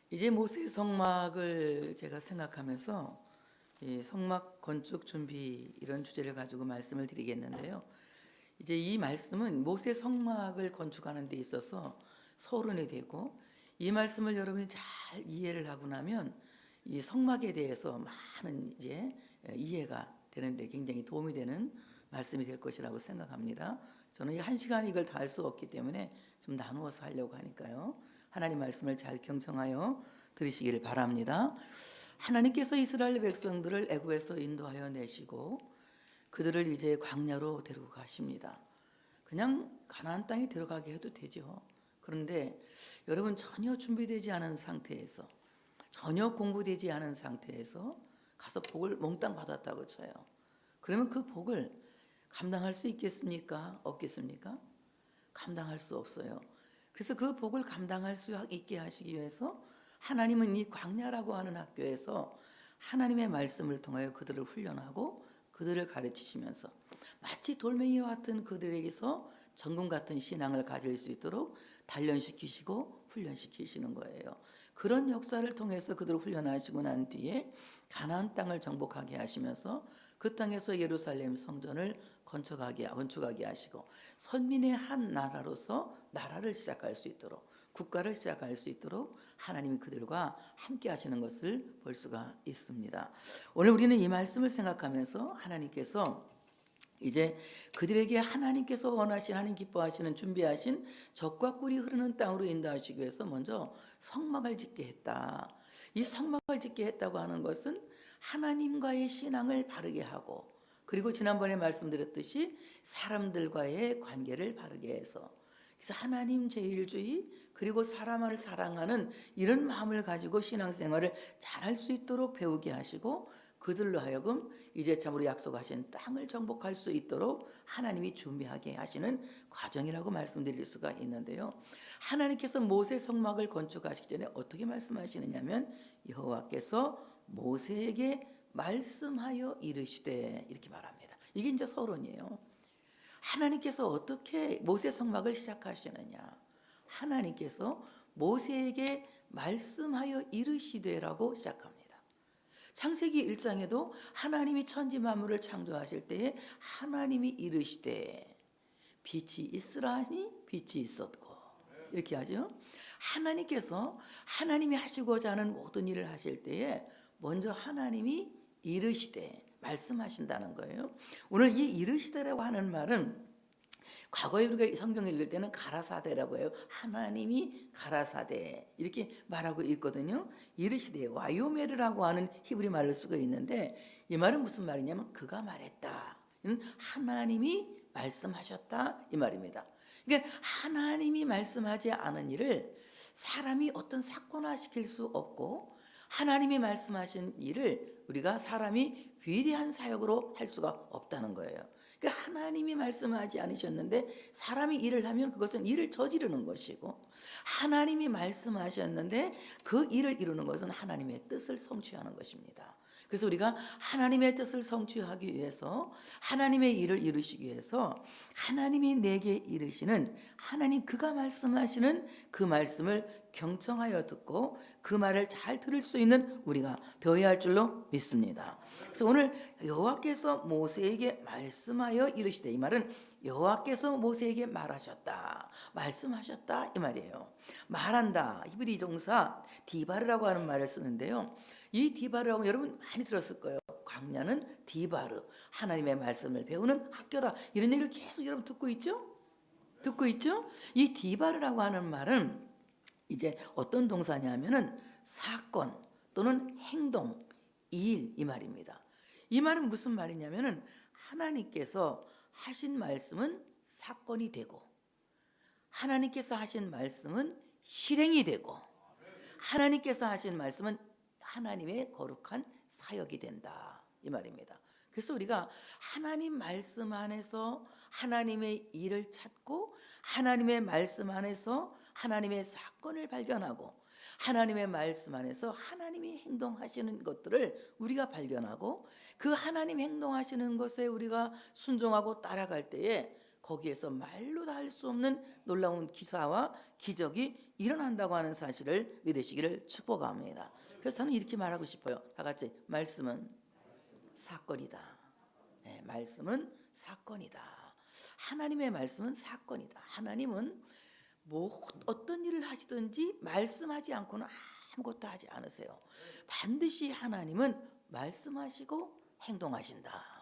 이제 모세 성막을 제가 생각하면서 이 성막 건축 준비 이런 주제를 가지고 말씀을 드리겠는데요. 이제 이 말씀은 모세 성막을 건축하는 데 있어서 서론이 되고, 이 말씀을 여러분이 잘 이해를 하고 나면 이 성막에 대해서 많은 이제 이해가 되는데 굉장히 도움이 되는 말씀이 될 것이라고 생각합니다. 저는 이 1시간 이걸 다 할 수 없기 때문에 좀 나누어서 하려고 하니까요. 하나님 말씀을 잘 경청하여 들으시기를 바랍니다. 하나님께서 이스라엘 백성들을 애굽에서 인도하여 내시고 그들을 이제 광야로 데리고 가십니다. 그냥 가나안 땅에 들어가게 해도 되죠. 그런데 여러분, 전혀 준비되지 않은 상태에서, 전혀 공부되지 않은 상태에서 가서 복을 몽땅 받았다고 쳐요. 그러면 그 복을 감당할 수 있겠습니까? 없겠습니까? 감당할 수 없어요. 그래서 그 복을 감당할 수 있게 하시기 위해서 하나님은 이 광야라고 하는 학교에서 하나님의 말씀을 통하여 그들을 훈련하고 그들을 가르치시면서 마치 돌멩이와 같은 그들에게서 정금 같은 신앙을 가질 수 있도록 단련시키시고 훈련시키시는 거예요. 그런 역사를 통해서 그들을 훈련하시고 난 뒤에 가나안 땅을 정복하게 하시면서 그 땅에서 예루살렘 성전을 건축하게 하시고 선민의 한 나라로서 나라를 시작할 수 있도록, 국가를 시작할 수 있도록 하나님이 그들과 함께 하시는 것을 볼 수가 있습니다. 오늘 우리는 이 말씀을 생각하면서 하나님께서 이제 그들에게 하나님께서 원하신, 하나님 기뻐하시는, 준비하신 젖과 꿀이 흐르는 땅으로 인도하시기 위해서 먼저 성막을 짓게 했다. 이 성막을 짓게 했다고 하는 것은 하나님과의 신앙을 바르게 하고, 그리고 지난번에 말씀드렸듯이 사람들과의 관계를 바르게 해서, 그래서 하나님 제일주의 그리고 사람을 사랑하는 이런 마음을 가지고 신앙생활을 잘할 수 있도록 배우게 하시고, 그들로 하여금 이제 참으로 약속하신 땅을 정복할 수 있도록 하나님이 준비하게 하시는 과정이라고 말씀드릴 수가 있는데요. 하나님께서 모세 성막을 건축하시기 전에 어떻게 말씀하시느냐면, 여호와께서 모세에게 말씀하여 이르시되, 이렇게 말합니다. 이게 이제 서론이에요. 하나님께서 어떻게 모세 성막을 시작하시느냐, 하나님께서 모세에게 말씀하여 이르시되라고 시작합니다. 창세기 1장에도 하나님이 천지 만물을 창조하실 때에 하나님이 이르시되 빛이 있으라 하니 빛이 있었고, 이렇게 하죠. 하나님께서 하나님이 하시고자 하는 모든 일을 하실 때에 먼저 하나님이 이르시되 말씀하신다는 거예요. 오늘 이 이르시되라고 하는 말은 과거에 우리가 성경을 읽을 때는 가라사대라고 해요. 하나님이 가라사대 이렇게 말하고 있거든요. 이르시되 와요메르라고 하는 히브리 말을 쓰고 있는데, 이 말은 무슨 말이냐면 그가 말했다, 하나님이 말씀하셨다 이 말입니다. 그러니까 하나님이 말씀하지 않은 일을 사람이 어떤 사건화시킬 수 없고, 하나님이 말씀하신 일을 우리가 사람이 위대한 사역으로 할 수가 없다는 거예요. 그러니까 하나님이 말씀하지 않으셨는데 사람이 일을 하면 그것은 일을 저지르는 것이고, 하나님이 말씀하셨는데 그 일을 이루는 것은 하나님의 뜻을 성취하는 것입니다. 그래서 우리가 하나님의 뜻을 성취하기 위해서, 하나님의 일을 이루시기 위해서 하나님이 내게 이르시는, 하나님 그가 말씀하시는 그 말씀을 경청하여 듣고 그 말을 잘 들을 수 있는 우리가 되어야 할 줄로 믿습니다. 그래서 오늘 여호와께서 모세에게 말씀하여 이르시되, 이 말은 여호와께서 모세에게 말하셨다, 말씀하셨다 이 말이에요. 말한다, 히브리 동사 디바르라고 하는 말을 쓰는데요. 이 디바르라고 여러분 많이 들었을 거예요. 광야는 디바르, 하나님의 말씀을 배우는 학교다, 이런 얘기를 계속 여러분 듣고 있죠? 이 디바르라고 하는 말은 이제 어떤 동사냐면은 사건 또는 행동, 일 이 말입니다. 이 말은 무슨 말이냐면은 하나님께서 하신 말씀은 사건이 되고, 하나님께서 하신 말씀은 실행이 되고, 하나님께서 하신 말씀은 하나님의 거룩한 사역이 된다 이 말입니다. 그래서 우리가 하나님 말씀 안에서 하나님의 일을 찾고, 하나님의 말씀 안에서 하나님의 사건을 발견하고, 하나님의 말씀 안에서 하나님이 행동하시는 것들을 우리가 발견하고, 그 하나님 행동하시는 것에 우리가 순종하고 따라갈 때에 거기에서 말로 다 할 수 없는 놀라운 기사와 기적이 일어난다고 하는 사실을 믿으시기를 축복합니다. 그래서 저는 이렇게 말하고 싶어요. 다 같이 말씀은 사건이다. 네, 말씀은 사건이다. 하나님의 말씀은 사건이다. 하나님은 뭐 어떤 일을 하시든지 말씀하지 않고는 아무것도 하지 않으세요. 반드시 하나님은 말씀하시고 행동하신다.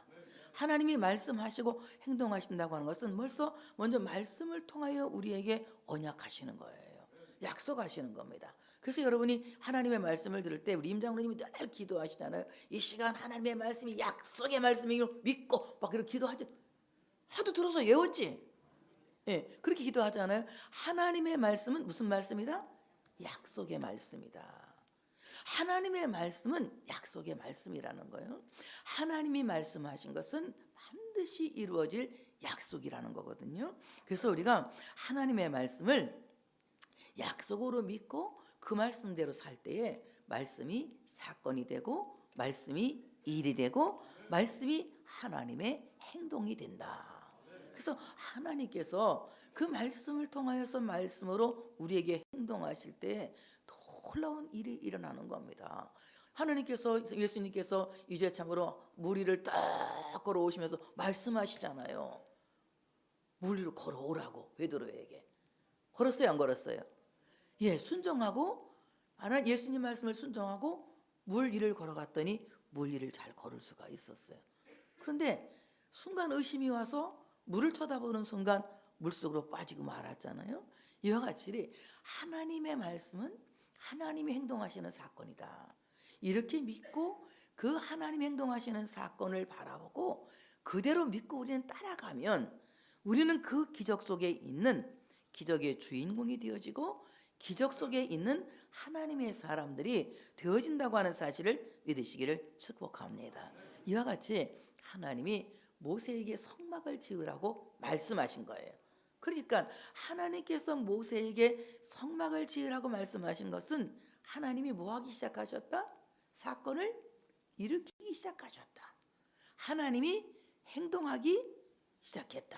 하나님이 말씀하시고 행동하신다고 하는 것은 벌써 먼저 말씀을 통하여 우리에게 언약하시는 거예요. 약속하시는 겁니다. 그래서 여러분이 하나님의 말씀을 들을 때 우리 임장로님이 늘 기도하시잖아요. 이 시간 하나님의 말씀이 약속의 말씀이고 믿고 막 그렇게 기도하죠. 하도 들어서 외웠지. 예, 그렇게 기도하잖아요. 하나님의 말씀은 무슨 말씀이다? 약속의 말씀이다. 하나님의 말씀은 약속의 말씀이라는 거예요. 하나님이 말씀하신 것은 반드시 이루어질 약속이라는 거거든요. 그래서 우리가 하나님의 말씀을 약속으로 믿고 그 말씀대로 살 때에 말씀이 사건이 되고 말씀이 일이 되고 말씀이 하나님의 행동이 된다. 그래서 하나님께서 그 말씀을 통하여서 말씀으로 우리에게 행동하실 때 놀라운 일이 일어나는 겁니다. 하나님께서 예수님께서 이제 참으로 물 위를 딱 걸어오시면서 말씀하시잖아요. 물 위로 걸어오라고 베드로에게. 걸었어요, 안 걸었어요? 예, 순종하고 하나님 예수님 말씀을 순종하고 물 위를 걸어갔더니 물 위를 잘 걸을 수가 있었어요. 그런데 순간 의심이 와서 물을 쳐다보는 순간 물속으로 빠지고 말았잖아요. 이와 같이 하나님의 말씀은 하나님이 행동하시는 사건이다. 이렇게 믿고 그 하나님 행동하시는 사건을 바라보고 그대로 믿고 우리는 따라가면 우리는 그 기적 속에 있는 기적의 주인공이 되어지고 기적 속에 있는 하나님의 사람들이 되어진다고 하는 사실을 믿으시기를 축복합니다. 이와 같이 하나님이 모세에게 성막을 지으라고 말씀하신 거예요. 그러니까 하나님께서 모세에게 성막을 지으라고 말씀하신 것은 하나님이 뭐하기 시작하셨다? 사건을 일으키기 시작하셨다. 하나님이 행동하기 시작했다.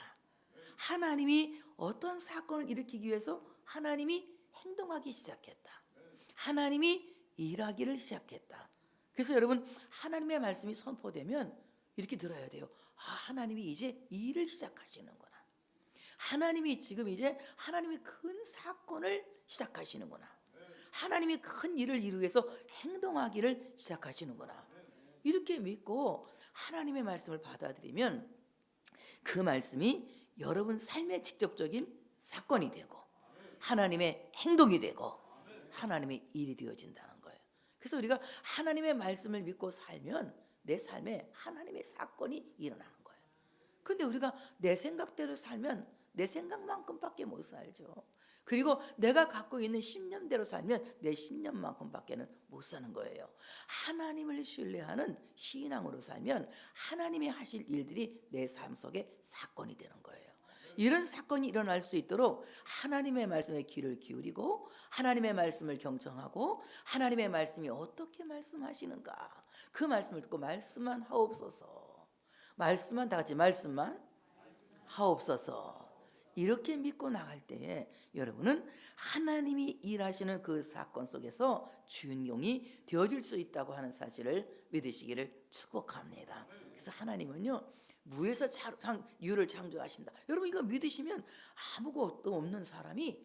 하나님이 어떤 사건을 일으키기 위해서 하나님이 행동하기 시작했다. 하나님이 일하기를 시작했다. 그래서 여러분 하나님의 말씀이 선포되면 이렇게 들어야 돼요. 하나님이 이제 일을 시작하시는구나. 하나님이 지금 이제 하나님이 큰 사건을 시작하시는구나. 하나님이 큰 일을 이루기 위해서 행동하기를 시작하시는구나. 이렇게 믿고 하나님의 말씀을 받아들이면 그 말씀이 여러분 삶의 직접적인 사건이 되고 하나님의 행동이 되고 하나님의 일이 되어진다는 거예요. 그래서 우리가 하나님의 말씀을 믿고 살면 내 삶에 하나님의 사건이 일어나는 거예요. 근데 우리가 내 생각대로 살면 내 생각만큼밖에 못 살죠. 그리고 내가 갖고 있는 신념대로 살면 내 신념만큼밖에는 못 사는 거예요. 하나님을 신뢰하는 신앙으로 살면 하나님이 하실 일들이 내 삶 속에 사건이 되는 거예요. 이런 사건이 일어날 수 있도록 하나님의 말씀에 귀를 기울이고 하나님의 말씀을 경청하고 하나님의 말씀이 어떻게 말씀하시는가 그 말씀을 듣고 말씀만 하옵소서. 말씀만 다 같이 말씀만 하옵소서. 이렇게 믿고 나갈 때에 여러분은 하나님이 일하시는 그 사건 속에서 주인공이 되어질 수 있다고 하는 사실을 믿으시기를 축복합니다. 그래서 하나님은요 무에서 유를 창조하신다. 여러분 이거 믿으시면 아무것도 없는 사람이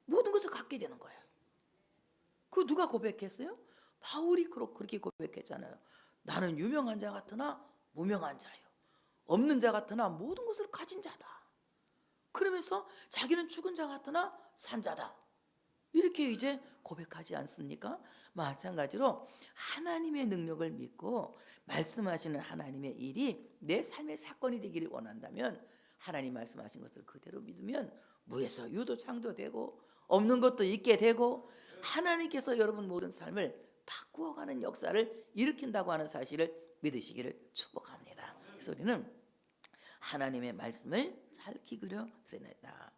모든 것을 갖게 되는 거예요. 그 누가 고백했어요? 바울이 그렇게 고백했잖아요. 나는 유명한 자 같으나 무명한 자요. 없는 자 같으나 모든 것을 가진 자다. 그러면서 자기는 죽은 자 같으나 산 자다. 이렇게 이제 고백하지 않습니까? 마찬가지로 하나님의 능력을 믿고 말씀하시는 하나님의 일이 내 삶의 사건이 되기를 원한다면 하나님 말씀하신 것을 그대로 믿으면 무에서 유도 창조되고 없는 것도 있게 되고 하나님께서 여러분 모든 삶을 바꾸어가는 역사를 일으킨다고 하는 사실을 믿으시기를 축복합니다. 그래서 우리는 하나님의 말씀을 잘 기울여 드려냈다.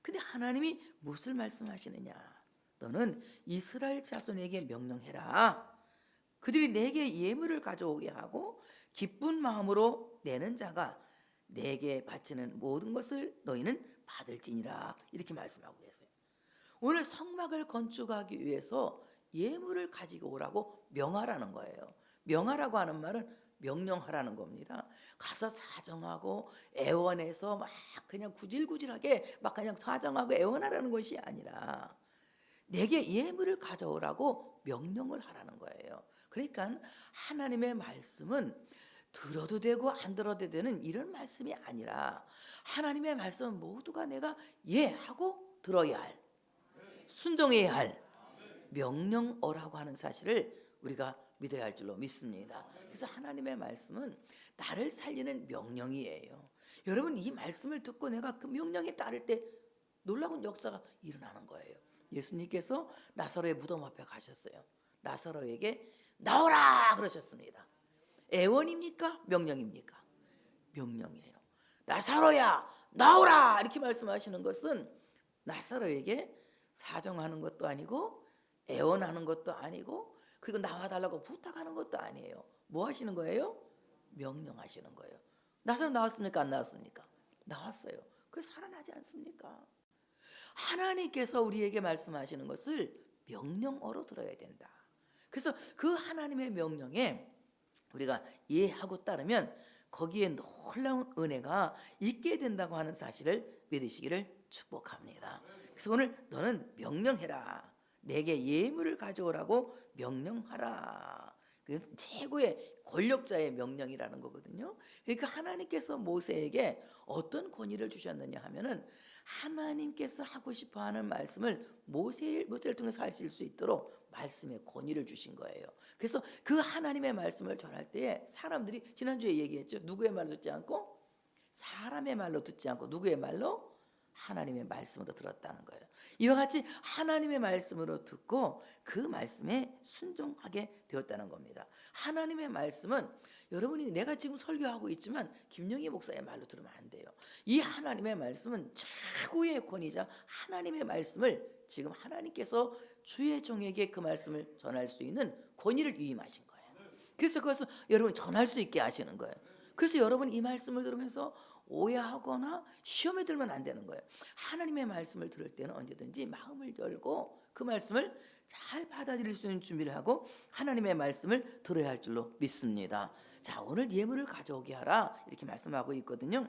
근데 하나님이 무엇을 말씀하시느냐? 너는 이스라엘 자손에게 명령해라. 그들이 내게 예물을 가져오게 하고 기쁜 마음으로 내는 자가 내게 바치는 모든 것을 너희는 받을지니라 이렇게 말씀하고 계세요. 오늘 성막을 건축하기 위해서 예물을 가지고 오라고 명하라는 거예요. 명하라고 하는 말은 명령하라는 겁니다. 가서 사정하고 애원해서 막 그냥 구질구질하게 막 그냥 사정하고 애원하라는 것이 아니라 내게 예물을 가져오라고 명령을 하라는 거예요. 그러니까 하나님의 말씀은 들어도 되고 안 들어도 되는 이런 말씀이 아니라 하나님의 말씀은 모두가 내가 하고 들어야 할, 순종해야 할 명령어라고 하는 사실을 우리가 믿어야 할 줄로 믿습니다. 그래서 하나님의 말씀은 나를 살리는 명령이에요. 여러분, 이 말씀을 듣고 내가 그 명령에 따를 때 놀라운 역사가 일어나는 거예요. 예수님께서 나사로의 무덤 앞에 가셨어요. 나사로에게 나오라 그러셨습니다. 애원입니까? 명령입니까? 명령이에요. 나사로야 나오라 이렇게 말씀하시는 것은 나사로에게 사정하는 것도 아니고 애원하는 것도 아니고 그리고 나와달라고 부탁하는 것도 아니에요. 뭐 하시는 거예요? 명령하시는 거예요. 나사로 나왔습니까? 안 나왔습니까? 나왔어요. 그래서 살아나지 않습니까? 하나님께서 우리에게 말씀하시는 것을 명령어로 들어야 된다. 그래서 그 하나님의 명령에 우리가 이해하고 따르면 거기에 놀라운 은혜가 있게 된다고 하는 사실을 믿으시기를 축복합니다. 그래서 오늘 너는 명령해라. 내게 예물을 가져오라고 명령하라. 그게 최고의 권력자의 명령이라는 거거든요. 그러니까 하나님께서 모세에게 어떤 권위를 주셨느냐 하면은 하나님께서 하고 싶어하는 말씀을 모세를 통해서 하실 수 있도록 말씀의 권위를 주신 거예요. 그래서 그 하나님의 말씀을 전할 때에 사람들이 지난주에 얘기했죠. 누구의 말로 듣지 않고 사람의 말로 듣지 않고 누구의 말로? 하나님의 말씀으로 들었다는 거예요. 이와 같이 하나님의 말씀으로 듣고 그 말씀에 순종하게 되었다는 겁니다. 하나님의 말씀은 여러분이 내가 지금 설교하고 있지만 김영희 목사의 말로 들으면 안 돼요. 이 하나님의 말씀은 최고의 권위자 하나님의 말씀을 지금 하나님께서 주의 종에게 그 말씀을 전할 수 있는 권위를 위임하신 거예요. 그래서 그것을 여러분 전할 수 있게 하시는 거예요. 그래서 여러분 이 말씀을 들으면서 오해하거나 시험에 들면 안 되는 거예요. 하나님의 말씀을 들을 때는 언제든지 마음을 열고 그 말씀을 잘 받아들일 수 있는 준비를 하고 하나님의 말씀을 들어야 할 줄로 믿습니다. 자, 오늘 예물을 가져오게 하라 이렇게 말씀하고 있거든요.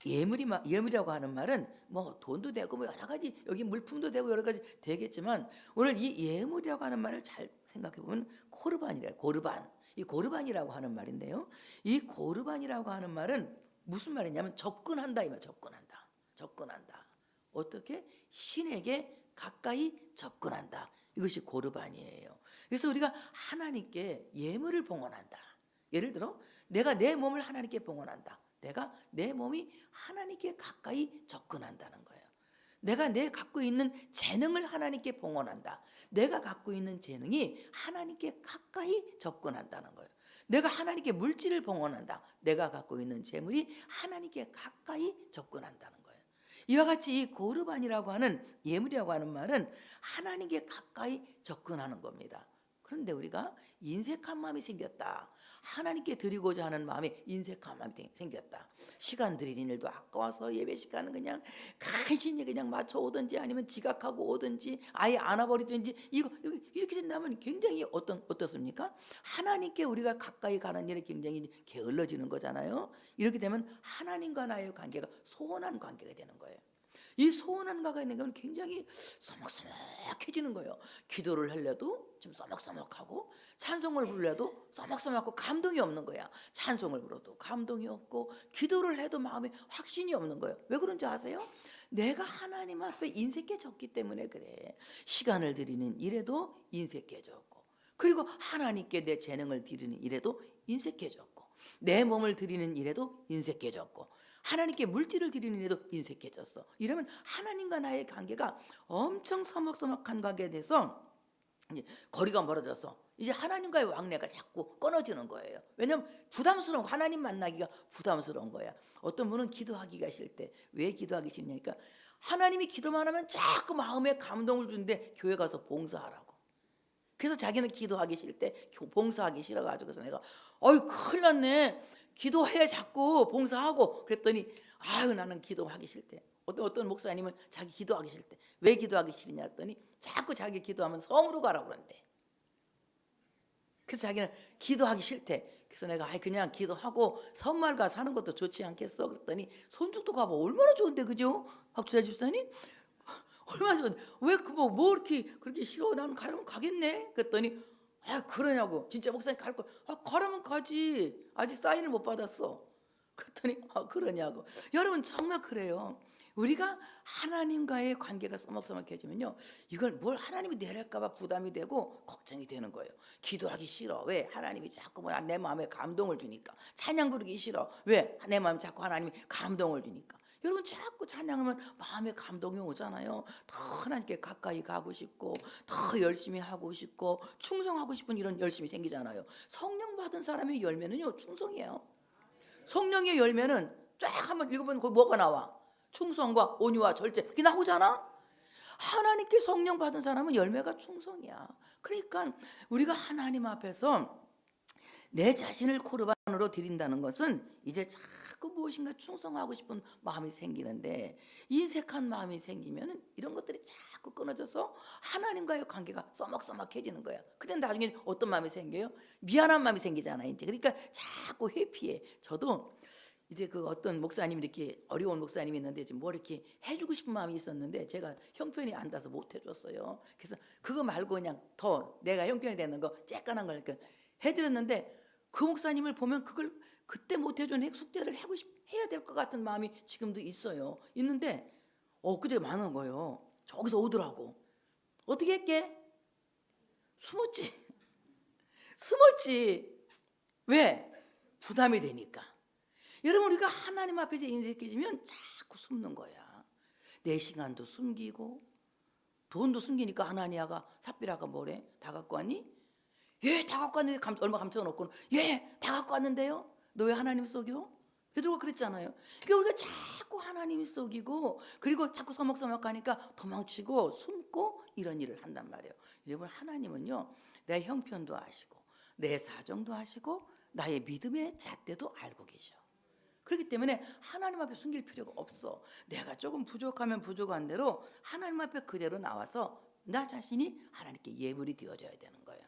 예물이라고 하는 말은 뭐 돈도 되고 뭐 여러 가지 여기 물품도 되고 여러 가지 되겠지만 오늘 이 예물이라고 하는 말을 잘 생각해 보면 코르반이래요. 고르반. 이 고르반이라고 하는 말인데요. 이 고르반이라고 하는 말은 무슨 말이냐면 접근한다 이 말. 접근한다. 어떻게? 신에게 가까이 접근한다. 이것이 고르반이에요. 그래서 우리가 하나님께 예물을 봉헌한다. 예를 들어 내가 내 몸을 하나님께 봉헌한다. 내가 내 몸이 하나님께 가까이 접근한다는 거예요. 내가 갖고 있는 재능을 하나님께 봉헌한다. 내가 갖고 있는 재능이 하나님께 가까이 접근한다는 거예요. 내가 하나님께 물질을 봉헌한다. 내가 갖고 있는 재물이 하나님께 가까이 접근한다는 거예요. 이와 같이 이 고르반이라고 하는 예물이라고 하는 말은 하나님께 가까이 접근하는 겁니다. 그런데 우리가 인색한 마음이 생겼다. 하나님께 드리고자 하는 마음에 인색한 마음이 생겼다. 시간 드리는 일도 아까워서 예배 시간은 그냥 간신히 그냥 맞춰 오든지 아니면 지각하고 오든지 아예 안 와버리든지 이렇게 된다면 굉장히 어떻습니까? 하나님께 우리가 가까이 가는 일에 굉장히 게을러지는 거잖아요. 이렇게 되면 하나님과 나의 관계가 소원한 관계가 되는 거예요. 이 소원한 관계가 있는 건 굉장히 서먹서먹해지는 거예요. 기도를 하려도 좀 서먹서먹하고 찬송을 부르려도 서먹서먹하고 감동이 없는 거야. 찬송을 불러도 감동이 없고 기도를 해도 마음에 확신이 없는 거예요. 왜 그런지 아세요? 내가 하나님 앞에 인색해졌기 때문에 그래. 시간을 드리는 일에도 인색해졌고 그리고 하나님께 내 재능을 드리는 일에도 인색해졌고 내 몸을 드리는 일에도 인색해졌고 하나님께 물질을 드리는 일에도 인색해졌어. 이러면 하나님과 나의 관계가 엄청 서먹서먹한 관계에 대해서 이제 거리가 멀어져서 이제 하나님과의 왕래가 자꾸 끊어지는 거예요. 왜냐하면 부담스러운 하나님 만나기가 부담스러운 거야. 어떤 분은 기도하기가 싫을 때 왜 기도하기 싫냐니까 하나님이 기도만 하면 자꾸 마음에 감동을 주는데 교회 가서 봉사하라고. 그래서 자기는 기도하기 싫을 때 봉사하기 싫어가지고 그래서 내가 큰일 났네. 기도해 자꾸 봉사하고 그랬더니 아유 나는 기도하기 싫대. 어떤 목사님은 자기 기도하기 싫대. 왜 기도하기 싫으냐 했더니 자꾸 자기 기도하면 섬으로 가라고 그런대. 그래서 자기는 기도하기 싫대. 그래서 내가 그냥 기도하고 섬말가 사는 것도 좋지 않겠어? 그랬더니 손죽도 가봐. 얼마나 좋은데 그죠? 박주자 집사님? 얼마나 좋은데 왜 뭐 이렇게 그렇게 싫어? 나는 가려면 가겠네. 그랬더니 그러냐고. 진짜 목사님 갈 거. 가라면 가지. 아직 사인을 못 받았어. 그랬더니 그러냐고. 여러분 정말 그래요. 우리가 하나님과의 관계가 서먹서먹해지면요, 이걸 뭘 하나님이 내릴까봐 부담이 되고 걱정이 되는 거예요. 기도하기 싫어. 왜? 하나님이 자꾸 내 마음에 감동을 주니까. 찬양 부르기 싫어. 왜? 내 마음에 자꾸 하나님이 감동을 주니까. 여러분 자꾸 찬양하면 마음에 감동이 오잖아요. 더 하나님께 가까이 가고 싶고 더 열심히 하고 싶고 충성하고 싶은 이런 열심이 생기잖아요. 성령 받은 사람의 열매는요, 충성이에요. 성령의 열매는 쫙 한번 읽어보면 거기 뭐가 나와? 충성과 온유와 절제. 그게 나오잖아. 하나님께 성령 받은 사람은 열매가 충성이야. 그러니까 우리가 하나님 앞에서 내 자신을 코르반으로 드린다는 것은 이제 자꾸 무엇인가 충성하고 싶은 마음이 생기는데, 인색한 마음이 생기면 이런 것들이 자꾸 끊어져서 하나님과의 관계가 써먹써먹해지는 거야. 근데 나중에 어떤 마음이 생겨요? 미안한 마음이 생기잖아 이제. 그러니까 자꾸 회피해. 저도 이제 그 어떤 목사님이 이렇게 어려운 목사님이 있는데 지금 뭐 이렇게 해주고 싶은 마음이 있었는데 제가 형편이 안 닿아서 못 해줬어요. 그래서 그거 말고 그냥 더 내가 형편이 되는 거 쬐깐한 걸 이렇게 해드렸는데, 그 목사님을 보면 그걸 그때 못 해준 숙제를 해야 될 것 같은 마음이 지금도 있어요. 있는데 그게 많은 거예요. 저기서 오더라고. 어떻게 했게? 숨었지. 숨었지. 왜? 부담이 되니까. 여러분 우리가 하나님 앞에서 인색해지면 자꾸 숨는 거야. 내 시간도 숨기고 돈도 숨기니까 하나니아가 삽비라가 뭐래? 다 갖고 왔니? 예, 다 갖고 왔는데 얼마 감춰놓고는 예, 다 갖고 왔는데요? 너 왜 하나님 속여? 베드로가 그랬잖아요. 그러니까 우리가 자꾸 하나님 속이고 그리고 자꾸 서먹서먹 가니까 도망치고 숨고 이런 일을 한단 말이에요. 여러분 하나님은요, 내 형편도 아시고 내 사정도 아시고 나의 믿음의 잣대도 알고 계셔. 그렇기 때문에 하나님 앞에 숨길 필요가 없어. 내가 조금 부족하면 부족한 대로 하나님 앞에 그대로 나와서 나 자신이 하나님께 예물이 되어져야 되는 거예요.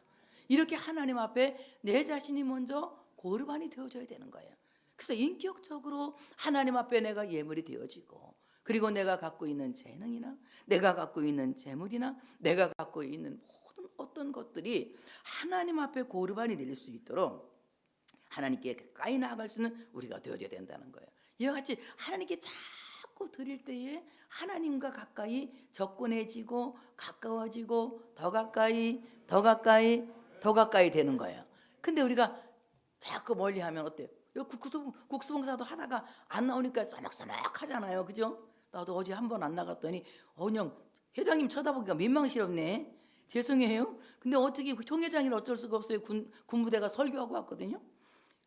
이렇게 하나님 앞에 내 자신이 먼저 고르반이 되어져야 되는 거예요. 그래서 인격적으로 하나님 앞에 내가 예물이 되어지고, 그리고 내가 갖고 있는 재능이나 내가 갖고 있는 재물이나 내가 갖고 있는 모든 어떤 것들이 하나님 앞에 고르반이 될 수 있도록 하나님께 가까이 나아갈 수 있는 우리가 되어져야 된다는 거예요. 이와 같이 하나님께 자꾸 드릴 때에 하나님과 가까이 접근해지고 가까워지고 더 가까이 더 가까이 더 가까이 되는 거예요. 근데 우리가 자꾸 멀리하면 어때요? 국수봉사도 하다가 안 나오니까 써먹써먹 하잖아요. 그죠? 나도 어제 한 번 안 나갔더니 그냥 회장님 쳐다보기가 민망스럽네. 죄송해요. 근데 어떻게 총회장이라 어쩔 수가 없어요. 군부대가 설교하고 왔거든요.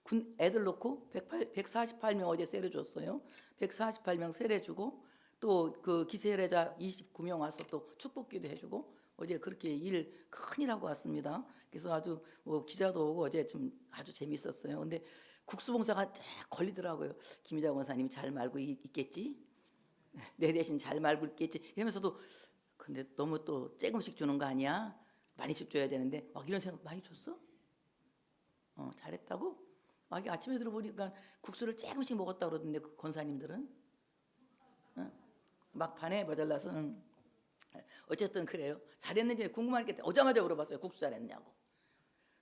군 애들 놓고 148명 어제 세례 줬어요. 148명 세례 주고 또 그 기세례자 29명 와서 또 축복기도 해주고 어제 그렇게 큰일 하고 왔습니다. 그래서 아주 기자도 오고 어제 좀 아주 재밌었어요. 근데 국수봉사가 쫙 걸리더라고요. 김희자 권사님이 잘 말고 있겠지? 내 대신 잘 말고 있겠지? 이러면서도 근데 너무 또 조금씩 주는 거 아니야? 많이씩 줘야 되는데 막 이런 생각. 많이 줬어? 잘했다고? 아침에 들어보니까 국수를 조금씩 먹었다고 그러던데 그 권사님들은 막판에 모자라서 어쨌든 그래요. 잘했는지 궁금하니까 오자마자 물어봤어요. 국수 잘했냐고.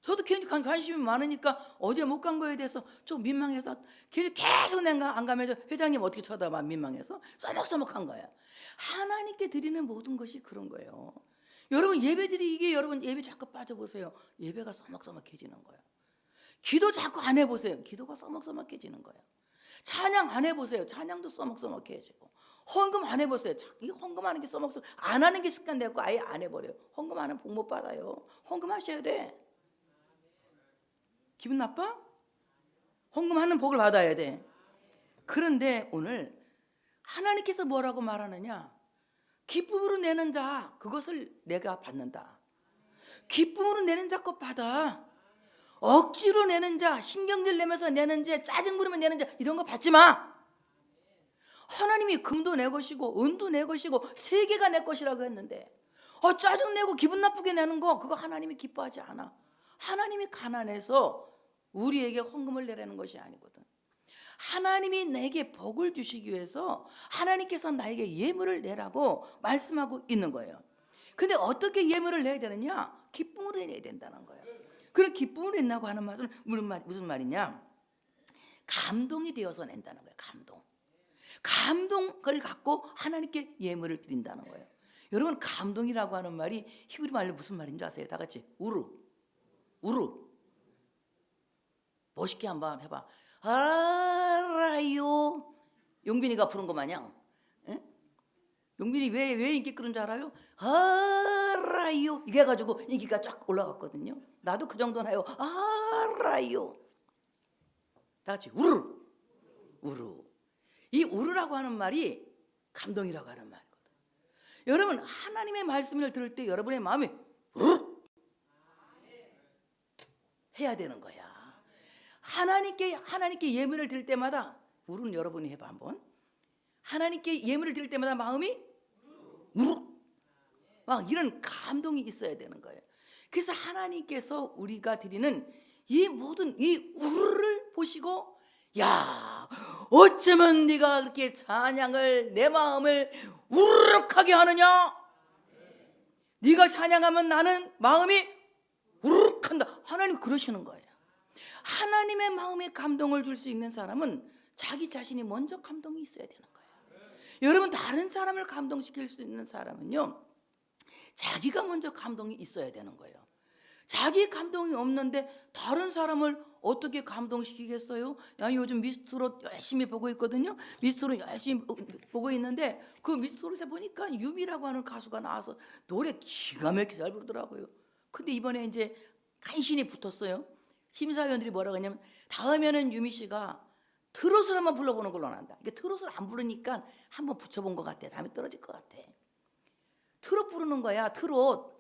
저도 괜히 관심이 많으니까 어제 못 간 거에 대해서 좀 민망해서 계속 내가 안 가면 회장님 어떻게 쳐다봐. 민망해서 써먹써먹한 거야. 하나님께 드리는 모든 것이 그런 거예요. 여러분 예배드리기에 여러분 예배 자꾸 빠져보세요. 예배가 써먹써먹해지는 거예요. 기도 자꾸 안 해보세요. 기도가 써먹써먹해지는 거예요. 찬양 안 해보세요. 찬양도 써먹써먹해지고. 헌금 안 해보세요. 이 헌금하는 게 써먹써 안 하는 게 습관되고 아예 안 해버려요. 헌금하는 복 못 받아요. 헌금하셔야 돼. 기분 나빠? 헌금하는 복을 받아야 돼. 그런데 오늘 하나님께서 뭐라고 말하느냐? 기쁨으로 내는 자 그것을 내가 받는다. 기쁨으로 내는 자 것 받아. 억지로 내는 자, 신경질 내면서 내는 자, 짜증 부리면 내는 자, 이런 거 받지 마. 하나님이 금도 내 것이고 은도 내 것이고 세계가 내 것이라고 했는데 짜증내고 기분 나쁘게 내는 거, 그거 하나님이 기뻐하지 않아. 하나님이 가난해서 우리에게 헌금을 내라는 것이 아니거든. 하나님이 내게 복을 주시기 위해서 하나님께서 나에게 예물을 내라고 말씀하고 있는 거예요. 근데 어떻게 예물을 내야 되느냐? 기쁨으로 내야 된다는 거예요. 그런 기쁨으로 낸다고 하는 말은 무슨 말이냐? 감동이 되어서 낸다는 거예요. 감동을 갖고 하나님께 예물을 드린다는 거예요. 여러분, 감동이라고 하는 말이 히브리 말로 무슨 말인지 아세요? 다 같이 우르. 멋있게 한번 해봐. 알아요. 용빈이가 부른 거 마냥. 에? 용빈이 왜 인기 끄는 줄 알아요? 알아요. 이게 해가지고 인기가 쫙 올라갔거든요. 나도 그 정도는 해요. 알아요. 다 같이 우르. 이 우르라고 하는 말이 감동이라고 하는 말이거든. 여러분, 하나님의 말씀을 들을 때 여러분의 마음이 우르 해야 되는 거야. 하나님께 예물을 드릴 때마다 우르는 여러분이 해봐 한번. 하나님께 예물을 드릴 때마다 마음이 우르 막 이런 감동이 있어야 되는 거예요. 그래서 하나님께서 우리가 드리는 이 모든 이 우르를 보시고, 야, 어쩌면 네가 그렇게 찬양을, 내 마음을 우르륵하게 하느냐? 네가 찬양하면 나는 마음이 우르륵한다. 하나님 그러시는 거예요. 하나님의 마음에 감동을 줄 수 있는 사람은 자기 자신이 먼저 감동이 있어야 되는 거예요. 여러분, 다른 사람을 감동시킬 수 있는 사람은요, 자기가 먼저 감동이 있어야 되는 거예요. 자기 감동이 없는데 다른 사람을 어떻게 감동시키겠어요? 요즘 미스트롯 열심히 보고 있거든요. 미스트롯 열심히 보고 있는데 그 미스트롯에 보니까 유미라고 하는 가수가 나와서 노래 기가 막히게 잘 부르더라고요. 근데 이번에 이제 간신히 붙었어요. 심사위원들이 뭐라고 했냐면, 다음에는 유미 씨가 트롯을 한번 불러보는 걸로 한다. 이게 트롯을 안 부르니까 한번 붙여본 것 같아. 다음에 떨어질 것 같아. 트롯 부르는 거야. 트롯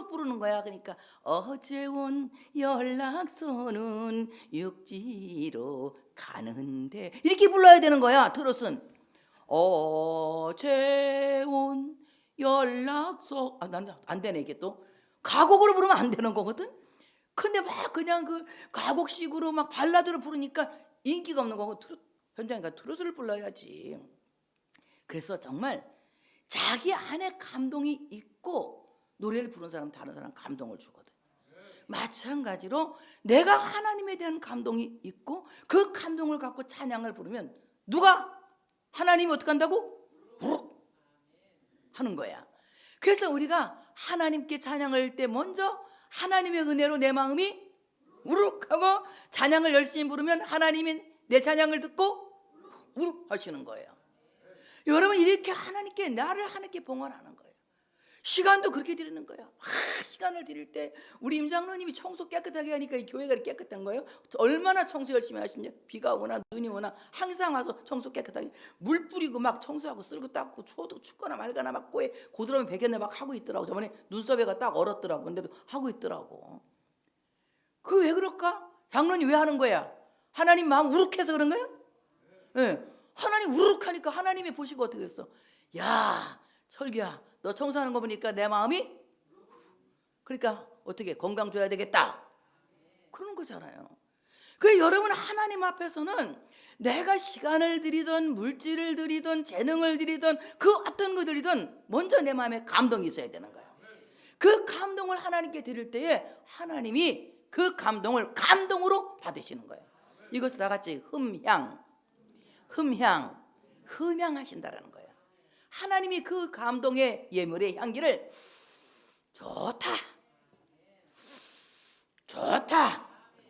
부르는 거야. 그러니까 어제 온 연락서는 육지로 가는데, 이렇게 불러야 되는 거야. 트롯은 어제 온 연락서, 난 안 되네. 이게 또 가곡으로 부르면 안 되는 거거든. 근데 막 그냥 그 가곡식으로 막 발라드를 부르니까 인기가 없는 거고, 현장이니까 트롯을 불러야지. 그래서 정말 자기 안에 감동이 있고 노래를 부르는 사람, 다른 사람 감동을 주거든. 마찬가지로 내가 하나님에 대한 감동이 있고 그 감동을 갖고 찬양을 부르면 누가? 하나님이 어떻게 한다고? 우룩 하는 거야. 그래서 우리가 하나님께 찬양을 할 때 먼저 하나님의 은혜로 내 마음이 우룩하고 찬양을 열심히 부르면 하나님이 내 찬양을 듣고 우룩 하시는 거예요. 여러분, 이렇게 나를 하나님께 봉헌하는 거예요. 시간도 그렇게 드리는 거예요. 시간을 드릴 때 우리 임장로님이 청소 깨끗하게 하니까 이 교회가 깨끗한 거예요. 얼마나 청소 열심히 하시냐. 비가 오나 눈이 오나 항상 와서 청소 깨끗하게 물 뿌리고 막 청소하고 쓸고 닦고, 추워도 춥거나 말거나 막 코에 고드름이 베겼네 막 하고 있더라고. 저번에 눈썹에가 딱 얼었더라고. 근데도 하고 있더라고. 그 왜 그럴까? 장로님 왜 하는 거야? 하나님 마음 우룩해서 그런 거야? 네. 하나님 우룩하니까 하나님이 보시고 어떻게 했어? 야, 철규야, 너 청소하는 거 보니까 내 마음이, 그러니까 어떻게 건강 줘야 되겠다, 그런 거잖아요. 그 여러분, 하나님 앞에서는 내가 시간을 들이든 물질을 들이든 재능을 들이든 그 어떤 거 들이든 먼저 내 마음에 감동이 있어야 되는 거예요. 그 감동을 하나님께 드릴 때에 하나님이 그 감동을 감동으로 받으시는 거예요. 이것을 다 같이 흠향하신다라는 거예요. 하나님이 그 감동의 예물의 향기를 좋다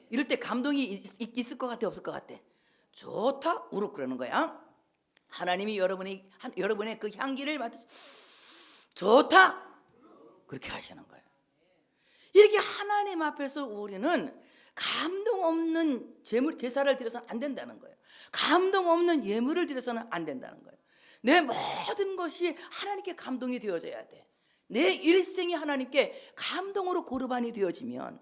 이럴 때 감동이 있을 것 같아, 없을 것 같아? 좋다, 우룩 그러는 거야. 하나님이 여러분의 그 향기를 맡으시 좋다 그렇게 하시는 거예요. 이렇게 하나님 앞에서 우리는 감동 없는 제사를 드려서는 안 된다는 거예요. 감동 없는 예물을 드려서는 안 된다는 거예요. 내 모든 것이 하나님께 감동이 되어져야 돼. 내 일생이 하나님께 감동으로 고르반이 되어지면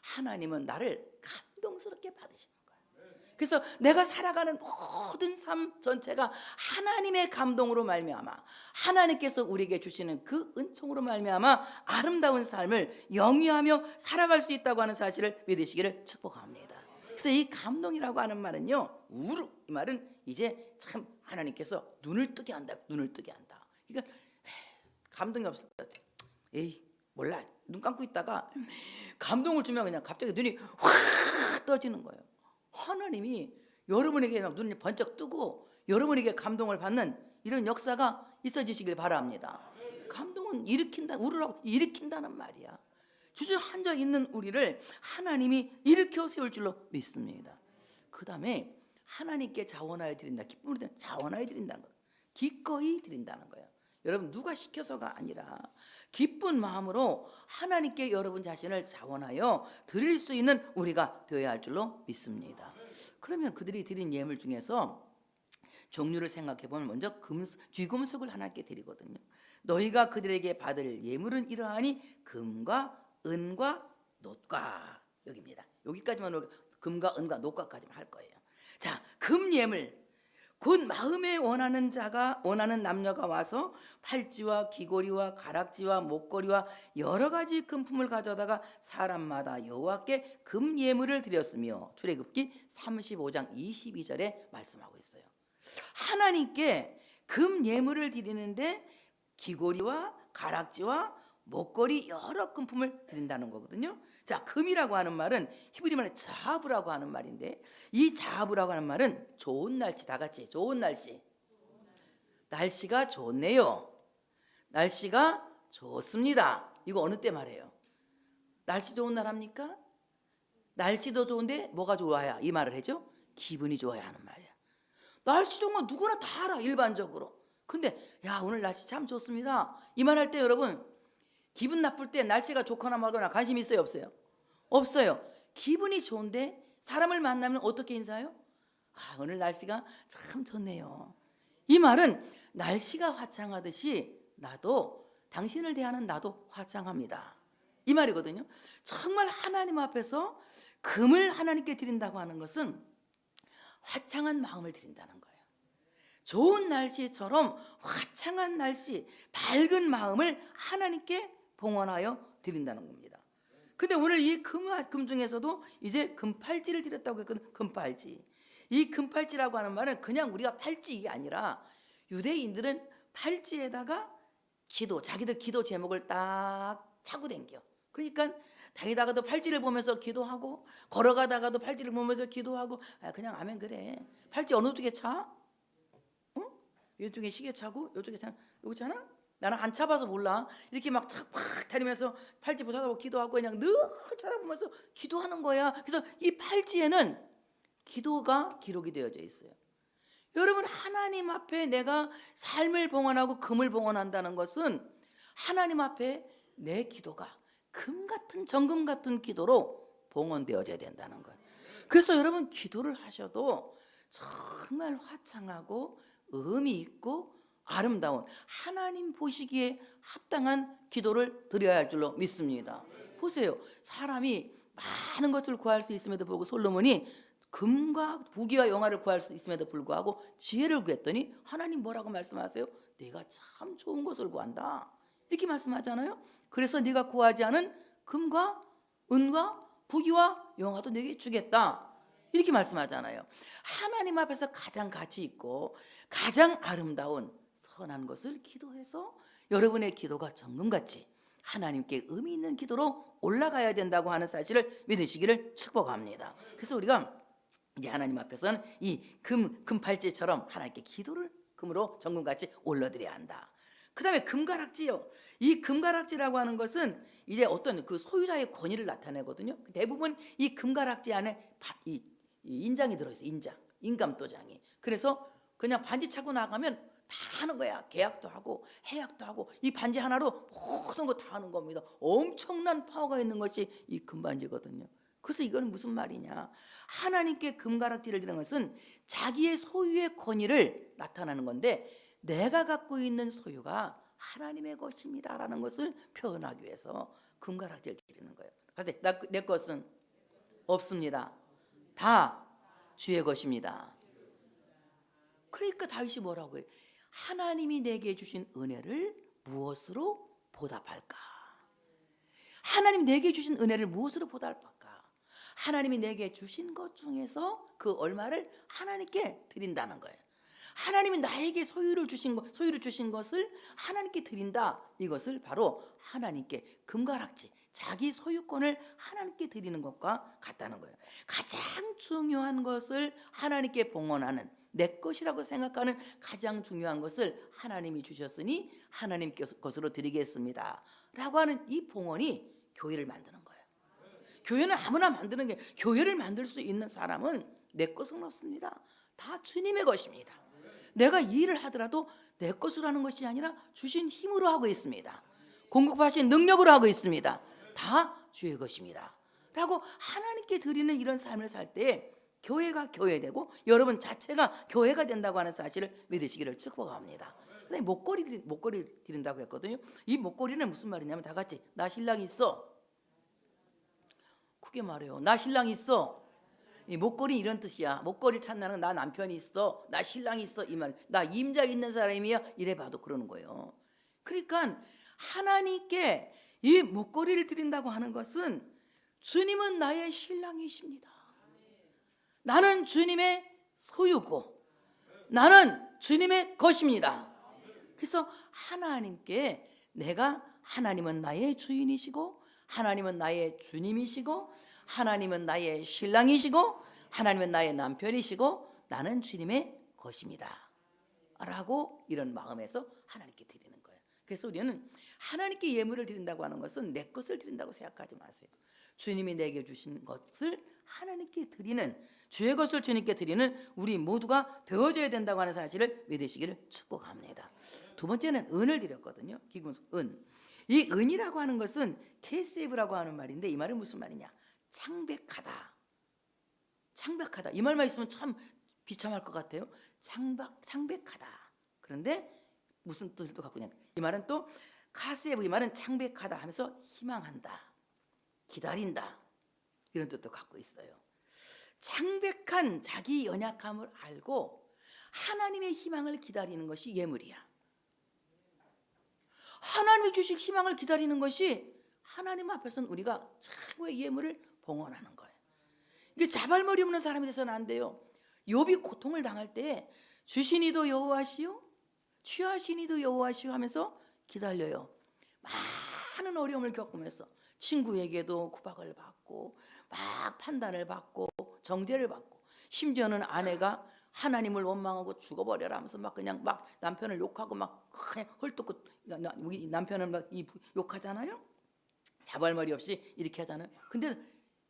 하나님은 나를 감동스럽게 받으시는 거예요. 그래서 내가 살아가는 모든 삶 전체가 하나님의 감동으로 말미암아 하나님께서 우리에게 주시는 그 은총으로 말미암아 아름다운 삶을 영위하며 살아갈 수 있다고 하는 사실을 믿으시기를 축복합니다. 그래서 이 감동이라고 하는 말은요, 우르, 이 말은 이제 참 하나님께서 눈을 뜨게 한다. 눈을 뜨게 한다. 그러니까 감동이 없을 때 에이 몰라, 눈 감고 있다가 감동을 주면 그냥 갑자기 눈이 확 떠지는 거예요. 하나님이 여러분에게 막 눈이 번쩍 뜨고 여러분에게 감동을 받는 이런 역사가 있어지시길 바랍니다. 감동은 일으킨다, 우르라고 일으킨다는 말이야. 주저앉아 있는 우리를 하나님이 일으켜 세울 줄로 믿습니다. 그 다음에 하나님께 자원하여 드린다. 기쁨을 자원하여 드린다는 거예요. 기꺼이 드린다는 거예요. 여러분, 누가 시켜서가 아니라 기쁜 마음으로 하나님께 여러분 자신을 자원하여 드릴 수 있는 우리가 되어야 할 줄로 믿습니다. 그러면 그들이 드린 예물 중에서 종류를 생각해 보면 먼저 쥐금속을 하나님께 드리거든요. 너희가 그들에게 받을 예물은 이러하니 금과 은과 놋과, 여기입니다. 여기까지만, 금과 은과 놋과까지만 할 거예요. 자, 금 예물, 곧 마음에 원하는 자가, 원하는 남녀가 와서 팔찌와 귀고리와 가락지와 목걸이와 여러 가지 금품을 가져다가 사람마다 여호와께 금 예물을 드렸으며, 출애굽기 35장 22절에 말씀하고 있어요. 하나님께 금 예물을 드리는데 귀고리와 가락지와 목걸이 여러 금품을 드린다는 거거든요. 자, 금이라고 하는 말은 히브리 말에 자하브라고 하는 말인데, 이 자하브라고 하는 말은 좋은 날씨, 다 같이 좋은 날씨. 날씨가 좋네요. 날씨가 좋습니다. 이거 어느 때 말해요? 날씨 좋은 날 합니까? 날씨도 좋은데 뭐가 좋아야 이 말을 해죠? 기분이 좋아야 하는 말이야. 날씨 좋은 건 누구나 다 알아, 일반적으로. 근데 야, 오늘 날씨 참 좋습니다, 이 말 할 때 여러분, 기분 나쁠 때 날씨가 좋거나 말거나 관심 있어요, 없어요? 없어요. 기분이 좋은데 사람을 만나면 어떻게 인사해요? 아, 오늘 날씨가 참 좋네요. 이 말은 날씨가 화창하듯이 나도, 당신을 대하는 나도 화창합니다, 이 말이거든요. 정말 하나님 앞에서 금을 하나님께 드린다고 하는 것은 화창한 마음을 드린다는 거예요. 좋은 날씨처럼 화창한 날씨, 밝은 마음을 하나님께 봉헌하여 드린다는 겁니다. 근데 오늘 이 금 중에서도 이제 금팔찌를 드렸다고 했거든요. 금팔찌. 이 금팔찌라고 하는 말은 그냥 우리가 팔찌, 이게 아니라 유대인들은 팔찌에다가 기도, 자기들 기도 제목을 딱 차고 댕겨. 그러니까 다니다가도 팔찌를 보면서 기도하고, 걸어가다가도 팔찌를 보면서 기도하고, 아, 그냥 아멘 그래. 팔찌 어느 쪽에 차? 이쪽에 시계 차고 이쪽에 차, 여기 차나? 나는 안 차봐서 몰라. 이렇게 막 다니면서 팔찌 쳐다보고 기도하고 그냥 늘 쳐다보면서 기도하는 거야. 그래서 이 팔찌에는 기도가 기록이 되어져 있어요. 여러분, 하나님 앞에 내가 삶을 봉헌하고 금을 봉헌한다는 것은 하나님 앞에 내 기도가 금 같은, 정금 같은 기도로 봉헌되어져야 된다는 거예요. 그래서 여러분, 기도를 하셔도 정말 화창하고 의미 있고 아름다운, 하나님 보시기에 합당한 기도를 드려야 할 줄로 믿습니다. 보세요, 사람이 많은 것을 구할 수 있음에도 불구하고 솔로몬이 금과 부귀와 영화를 구할 수 있음에도 불구하고 지혜를 구했더니 하나님 뭐라고 말씀하세요? 네가 참 좋은 것을 구한다, 이렇게 말씀하잖아요. 그래서 네가 구하지 않은 금과 은과 부귀와 영화도 네게 주겠다, 이렇게 말씀하잖아요. 하나님 앞에서 가장 가치 있고 가장 아름다운 선한 것을 기도해서 여러분의 기도가 정금같이 하나님께 의미 있는 기도로 올라가야 된다고 하는 사실을 믿으시기를 축복합니다. 그래서 우리가 이제 하나님 앞에서는 이 금팔찌처럼 하나님께 기도를 금으로 정금같이 올려드려야 한다. 그 다음에 금가락지요. 이 금가락지라고 하는 것은 이제 어떤 그 소유자의 권위를 나타내거든요. 대부분 이 금가락지 안에 이 인장이 들어있어요. 인감도장이. 그래서 그냥 반지 차고 나가면 다 하는 거야. 계약도 하고 해약도 하고, 이 반지 하나로 모든 거 다 하는 겁니다. 엄청난 파워가 있는 것이 이 금반지거든요. 그래서 이건 무슨 말이냐, 하나님께 금가락지를 드리는 것은 자기의 소유의 권위를 나타내는 건데, 내가 갖고 있는 소유가 하나님의 것입니다 라는 것을 표현하기 위해서 금가락지를 드리는 거예요. 내 것은 없습니다. 다 주의 것입니다. 그러니까 다윗이 뭐라고 해요? 하나님이 내게 주신 은혜를 무엇으로 보답할까? 하나님 내게 주신 은혜를 무엇으로 보답할까? 하나님이 내게 주신 것 중에서 그 얼마를 하나님께 드린다는 거예요. 하나님이 나에게 소유를 주신 것을 하나님께 드린다. 이것을 바로 하나님께 금가락지, 자기 소유권을 하나님께 드리는 것과 같다는 거예요. 가장 중요한 것을 하나님께 봉헌하는, 내 것이라고 생각하는 가장 중요한 것을 하나님이 주셨으니 하나님 것으로 드리겠습니다 라고 하는 이 봉헌이 교회를 만드는 거예요. 교회는 아무나 만드는 게, 교회를 만들 수 있는 사람은 내 것은 없습니다. 다 주님의 것입니다. 내가 이 일을 하더라도 내 것으로 하는 것이 아니라 주신 힘으로 하고 있습니다. 공급하신 능력으로 하고 있습니다. 다 주의 것입니다 라고 하나님께 드리는 이런 삶을 살 때 교회가 교회되고 여러분 자체가 교회가 된다고 하는 사실을 믿으시기를 축복합니다. 근데 목걸이 드린다고 했거든요. 이 목걸이는 무슨 말이냐면 다 같이 나 신랑 있어. 크게 말해요. 나 신랑 있어. 이 목걸이 이런 뜻이야. 목걸이를 찾는 나 남편이 있어. 나 신랑이 있어. 이 말. 나 임자 있는 사람이야. 이래 봐도 그러는 거예요. 그러니까 하나님께 이 목걸이를 드린다고 하는 것은 주님은 나의 신랑이십니다. 나는 주님의 소유고 나는 주님의 것입니다. 그래서 하나님께 하나님은 나의 주인이시고 하나님은 나의 주님이시고 하나님은 나의 신랑이시고 하나님은 나의 남편이시고 나는 주님의 것입니다 라고 이런 마음에서 하나님께 드리는 거예요. 그래서 우리는 하나님께 예물을 드린다고 하는 것은 내 것을 드린다고 생각하지 마세요. 주님이 내게 주신 것을 하나님께 드리는, 주의 것을 주님께 드리는 우리 모두가 되어져야 된다고 하는 사실을 믿으시기를 축복합니다. 두 번째는 은을 드렸거든요. 기금속 은. 이 은이라고 하는 것은 케세브라고 하는 말인데 이 말은 무슨 말이냐? 창백하다. 창백하다. 이 말만 있으면 참 비참할 것 같아요. 창백하다. 그런데 무슨 뜻을 또 갖고 있냐? 이 말은 또 카세브, 이 말은 창백하다 하면서 희망한다, 기다린다 이런 뜻도 갖고 있어요. 창백한 자기 연약함을 알고 하나님의 희망을 기다리는 것이 예물이야. 하나님이 주실 희망을 기다리는 것이 하나님 앞에서는 우리가 최고의 예물을 봉헌하는 거예요. 이게 자발머리 없는 사람이 돼서는 안 돼요. 욥이 고통을 당할 때 주신 이도 여호와시요 취하신 이도 여호와시요 하면서 기다려요. 많은 어려움을 겪으면서 친구에게도 구박을 받고 막 판단을 받고 정죄를 받고 심지어는 아내가 하나님을 원망하고 죽어버려라 하면서 막 그냥 막 남편을 욕하고 막 헐뜯고 남편을 막 욕하잖아요. 자발머리 없이 이렇게 하잖아요. 근데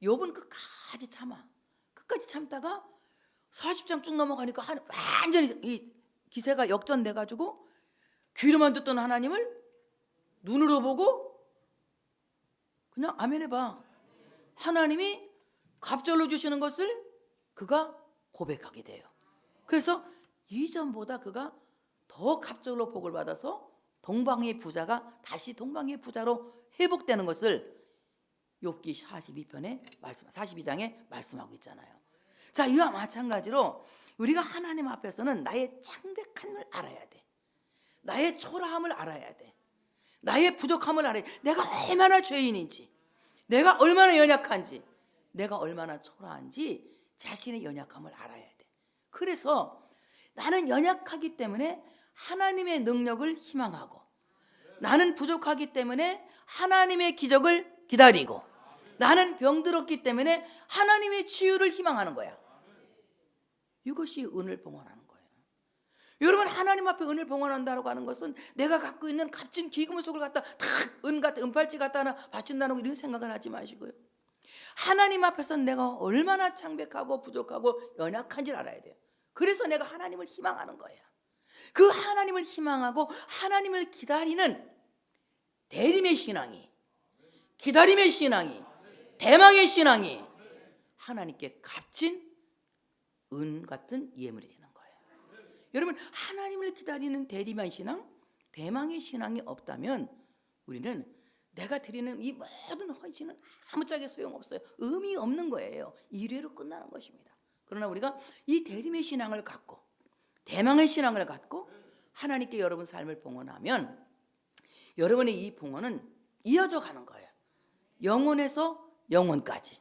욥은 끝까지 참아. 끝까지 참다가 40장 쭉 넘어가니까 완전히 이 기세가 역전돼가지고 귀로만 듣던 하나님을 눈으로 보고 그냥 아멘 해봐. 하나님이 갑절로 주시는 것을 그가 고백하게 돼요. 그래서 이전보다 그가 더 갑절로 복을 받아서 동방의 부자가 다시 동방의 부자로 회복되는 것을 욥기 42장에 말씀하고 있잖아요. 자, 이와 마찬가지로 우리가 하나님 앞에서는 나의 창백함을 알아야 돼. 나의 초라함을 알아야 돼. 나의 부족함을 알아야 돼. 내가 얼마나 죄인인지, 내가 얼마나 연약한지, 내가 얼마나 초라한지 자신의 연약함을 알아야 돼. 그래서 나는 연약하기 때문에 하나님의 능력을 희망하고, 나는 부족하기 때문에 하나님의 기적을 기다리고, 나는 병들었기 때문에 하나님의 치유를 희망하는 거야. 이것이 은을 봉헌하는 거예요. 여러분, 하나님 앞에 은을 봉헌한다고 하는 것은 내가 갖고 있는 값진 기금속을 갖다 은팔찌 갖다 하나 바친다는 거 이런 생각을 하지 마시고요. 하나님 앞에서는 내가 얼마나 창백하고 부족하고 연약한지를 알아야 돼요. 그래서 내가 하나님을 희망하는 거예요. 그 하나님을 희망하고 하나님을 기다리는 대림의 신앙이, 기다림의 신앙이, 대망의 신앙이 하나님께 값진 은 같은 예물이 되는 거예요. 여러분, 하나님을 기다리는 대림의 신앙, 대망의 신앙이 없다면 우리는 내가 드리는 이 모든 헌신은 아무짝에 소용없어요. 의미 없는 거예요. 일회로 끝나는 것입니다. 그러나 우리가 이 대림의 신앙을 갖고, 대망의 신앙을 갖고 하나님께 여러분 삶을 봉헌하면 여러분의 이 봉헌은 이어져 가는 거예요. 영혼에서 영혼까지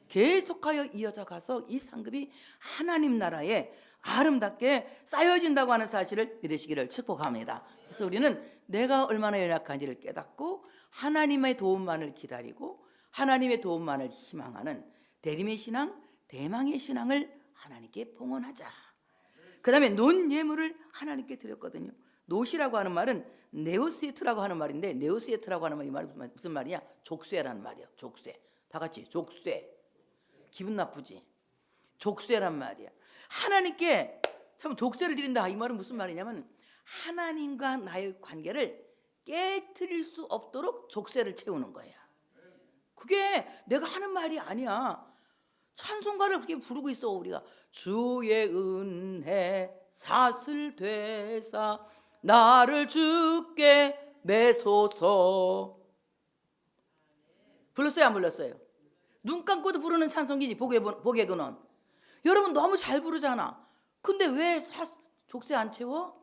계속하여 이어져 가서 이 상급이 하나님 나라에 아름답게 쌓여진다고 하는 사실을 믿으시기를 축복합니다. 그래서 우리는 내가 얼마나 연약한지를 깨닫고 하나님의 도움만을 기다리고 하나님의 도움만을 희망하는 대림의 신앙, 대망의 신앙을 하나님께 봉헌하자. 그 다음에 논 예물을 하나님께 드렸거든요. 노시라고 하는 말은 네오시에트라고 하는 말인데, 네오시에트라고 하는 말이 무슨 말이야? 족쇄라는 말이야. 족쇄. 다 같이 족쇄. 기분 나쁘지? 족쇄란 말이야. 하나님께 참 족쇄를 드린다, 이 말은 무슨 말이냐면 하나님과 나의 관계를 깨트릴 수 없도록 족쇄를 채우는 거야. 그게 내가 하는 말이 아니야. 찬송가를 그렇게 부르고 있어. 우리가 주의 은혜 사슬 되사 나를 주께 매소서. 불렀어요, 안 불렀어요? 눈 감고도 부르는 찬송이지. 복의 근원. 여러분 너무 잘 부르잖아. 근데 왜 족쇄 안 채워?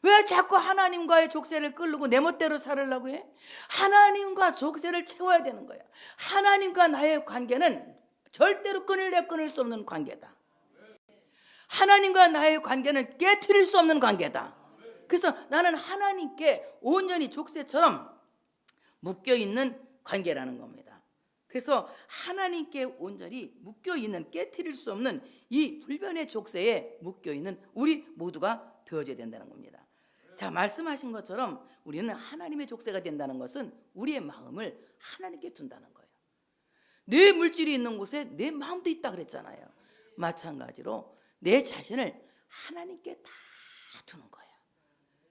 왜 자꾸 하나님과의 족쇄를 끌고 내 멋대로 살으려고 해? 하나님과 족쇄를 채워야 되는 거야. 하나님과 나의 관계는 절대로 끊을 수 없는 관계다. 하나님과 나의 관계는 깨트릴 수 없는 관계다. 그래서 나는 하나님께 온전히 족쇄처럼 묶여있는 관계라는 겁니다. 그래서 하나님께 온전히 묶여있는, 깨트릴 수 없는 이 불변의 족쇄에 묶여있는 우리 모두가 되어져야 된다는 겁니다. 자, 말씀하신 것처럼 우리는 하나님의 족쇄가 된다는 것은 우리의 마음을 하나님께 둔다는 거예요. 내 물질이 있는 곳에 내 마음도 있다 그랬잖아요. 마찬가지로 내 자신을 하나님께 다 두는 거예요.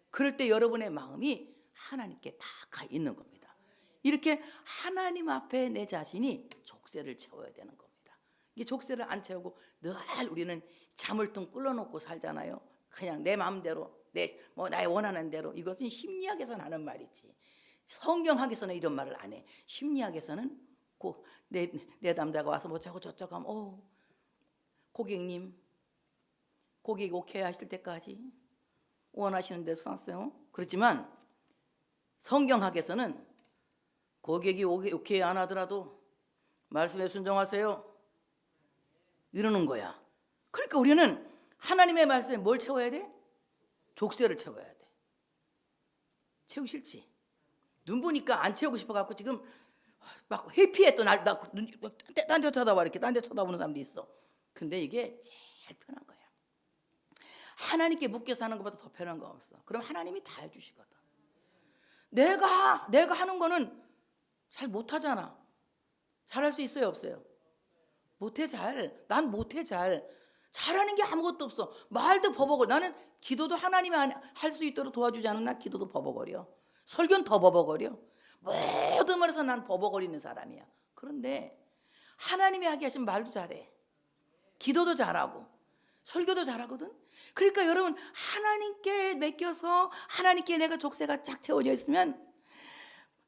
그럴 때 여러분의 마음이 하나님께 다 가 있는 겁니다. 이렇게 하나님 앞에 내 자신이 족쇄를 채워야 되는 겁니다. 이 족쇄를 안 채우고 늘 우리는 자물통 끓여놓고 살잖아요. 그냥 내 마음대로, 나의 원하는 대로. 이것은 심리학에서는 하는 말이지. 성경학에서는 이런 말을 안 해. 심리학에서는 내 남자가 와서 뭐 자고 저쩌고 하면 고객님, 고객이 오케이 하실 때까지 원하시는 대로 쌌어요. 그렇지만 성경학에서는 고객이 오케이 안 하더라도 말씀에 순종하세요, 이러는 거야. 그러니까 우리는 하나님의 말씀에 뭘 채워야 돼? 족쇄를 채워야 돼. 채우기 싫지? 눈 보니까 안 채우고 싶어갖고 지금 막 회피해. 또 딴 데 쳐다봐. 이렇게 딴 데 쳐다보는 사람도 있어. 근데 이게 제일 편한 거야. 하나님께 묶여 사는 것보다 더 편한 거 없어. 그럼 하나님이 다 해주시거든. 내가 하는 거는 잘 못하잖아. 잘할 수 있어요, 없어요? 못해. 난 못해. 잘하는 게 아무것도 없어. 말도 버벅거려. 나는 기도도 하나님이 할 수 있도록 도와주지 않으면 난 기도도 버벅거려. 설교는 더 버벅거려. 모든 말에서 난 버벅거리는 사람이야. 그런데 하나님이 하게 하신 말도 잘해. 기도도 잘하고 설교도 잘하거든. 그러니까 여러분, 하나님께 맡겨서 하나님께 내가 족쇄가 쫙 채워져 있으면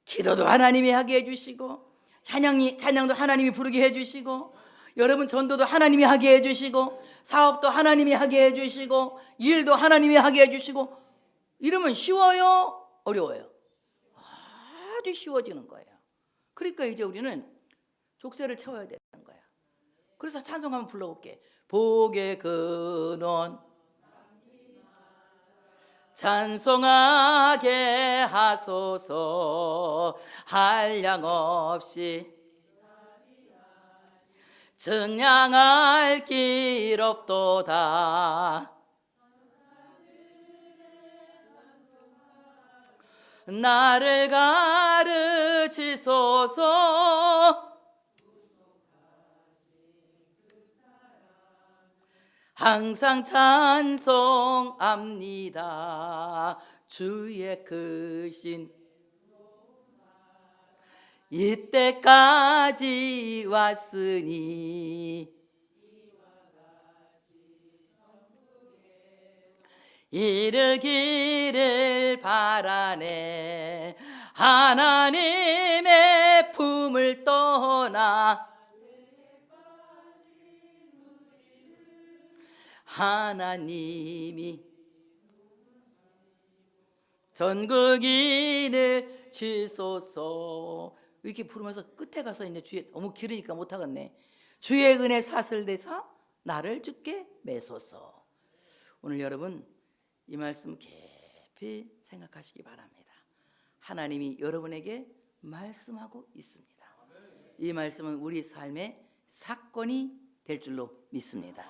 기도도 하나님이 하게 해주시고, 찬양도 하나님이 부르게 해주시고, 여러분 전도도 하나님이 하게 해주시고, 사업도 하나님이 하게 해주시고, 일도 하나님이 하게 해주시고. 이러면 쉬워요, 어려워요? 아주 쉬워지는 거예요. 그러니까 이제 우리는 족쇄를 채워야 되는 거야. 그래서 찬송 한번 불러볼게. 복의 근원 찬송하게 하소서. 한량없이 증량할 길 없도다. 나를 가르치소서. 항상 찬송합니다. 주의 크신 이때까지 왔으니 이르기를 바라네. 하나님의 품을 떠나 하나님이 전국인을 치소서. 이렇게 부르면서 끝에 가서 이제 주의 너무 길으니까 못하겠네. 주의 은혜 사슬대사 나를 주께 매소서. 오늘 여러분 이 말씀 깊이 생각하시기 바랍니다. 하나님이 여러분에게 말씀하고 있습니다. 이 말씀은 우리 삶의 사건이 될 줄로 믿습니다.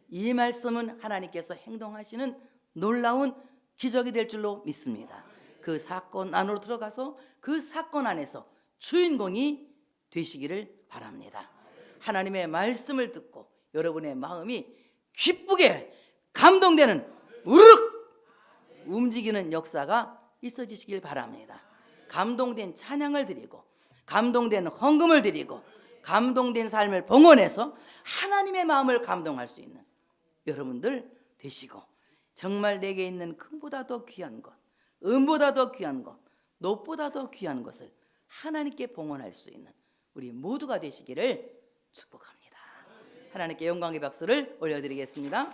이 말씀은 하나님께서 행동하시는 놀라운 기적이 될 줄로 믿습니다. 그 사건 안으로 들어가서 그 사건 안에서 주인공이 되시기를 바랍니다. 하나님의 말씀을 듣고 여러분의 마음이 기쁘게 감동되는 우르륵 움직이는 역사가 있어지시길 바랍니다. 감동된 찬양을 드리고 감동된 헌금을 드리고 감동된 삶을 봉헌해서 하나님의 마음을 감동할 수 있는 여러분들 되시고, 정말 내게 있는 금보다 더 귀한 것, 은보다 더 귀한 것, 노보다 더 귀한 것을 하나님께 봉헌할 수 있는 우리 모두가 되시기를 축복합니다. 하나님께 영광의 박수를 올려드리겠습니다.